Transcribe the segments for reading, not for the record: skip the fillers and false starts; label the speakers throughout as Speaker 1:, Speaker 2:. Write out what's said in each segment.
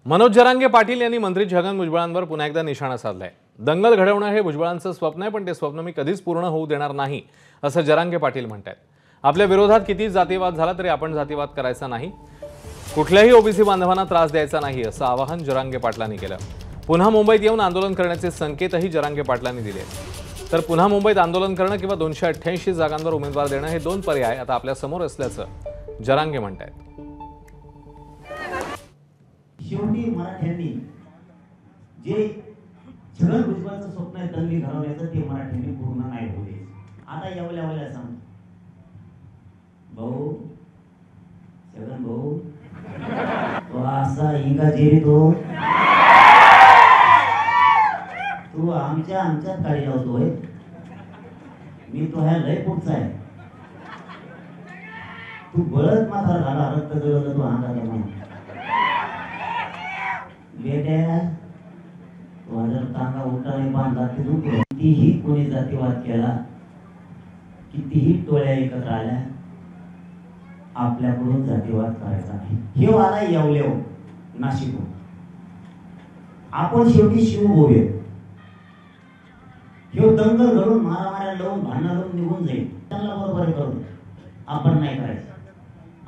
Speaker 1: मनोज जरांगे पाटील यांनी मंत्री छगन भुजबळांवर पुन्हा एकदा निशाणा साधलाय। दंगल घडवणं हे भुजबळांचं स्वप्न आहे, पण ते स्वप्न मी कधीच पूर्ण होऊ देणार नाही असं जरांगे पाटील म्हणतात। आपल्या विरोधात किती जातीवाद झाला तरी आपण जातीवाद करायचा नाही, कुठल्याही ओबीसी बांधवांना त्रास द्यायचा नाही असं आवाहन जरांगे पाटलांनी केलं। पुन्हा मुंबईत येऊन आंदोलन करण्याचे संकेतही जरांगे पाटलांनी दिले। तर पुन्हा मुंबईत आंदोलन करणं किंवा 288 जागांवर उमेदवार देणं हे दोन पर्याय आता आपल्या समोर असल्याचं जरांगे म्हणतात।
Speaker 2: शेवटी मराठ्यांनी जे छगन भुजबळांचं स्वप्न आहे दंगली घडवण्याचं ते मराठ्यांनी पूर्ण नाही होऊ द्यायचं। आता एवढ्या सांग भाऊ, छगन भाऊ, तो असा इंगा जेरी तू आमच्यात काढी लावतोय। मी तो ह्या लय पुढचा आहे, तू बळच माथार घाला रक्त जळलं तू अंगाला म्हणून बेट्या तो जर टांगा उठाने बांधला ते दुखलं। कितीही कोणी जातीवाद केला, कितीही टोळ्या एकत्र आल्या, आपल्याकडून जातीवाद करायचा नाही। हे आला येवलेव नाशिक, आपण शेवटी शिव होऊया। हे दंगल घडून मारामाऱ्या लावून भांडणं लावून निघून जाईल, त्यांना बरोबर करून आपण नाही करायचं।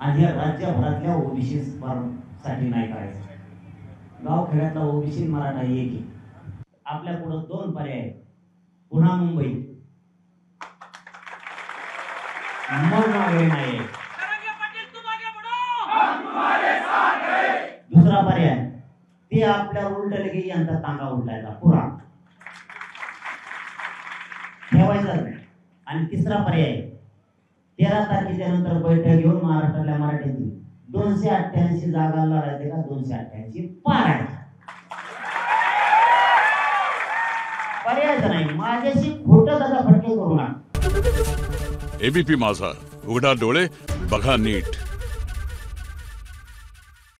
Speaker 2: आणि या राज्यभरातल्या ओबीसी साठी नाही करायचं। गावखेड्यातला ओबीसी मराठा एक आहे। आपल्या पुढे दोन पर्याय आहेत, पुन्हा मुंबई नाही। दुसरा पर्याय ते आपल्या उलट लगे यांचा तांगा उडलायचा पुरा ठेवायचा। आणि तिसरा पर्याय 13 तारखेच्या नंतर बैठक घेऊन महाराष्ट्रातल्या मराठ्यांची 288 जागा लढायचे का 288 पाडायचे, पर्यायच नाही। माझ्याशी खोटं दादा फटके करू नका।
Speaker 3: एबीपी माझा, उघडा डोळे बघा नीट।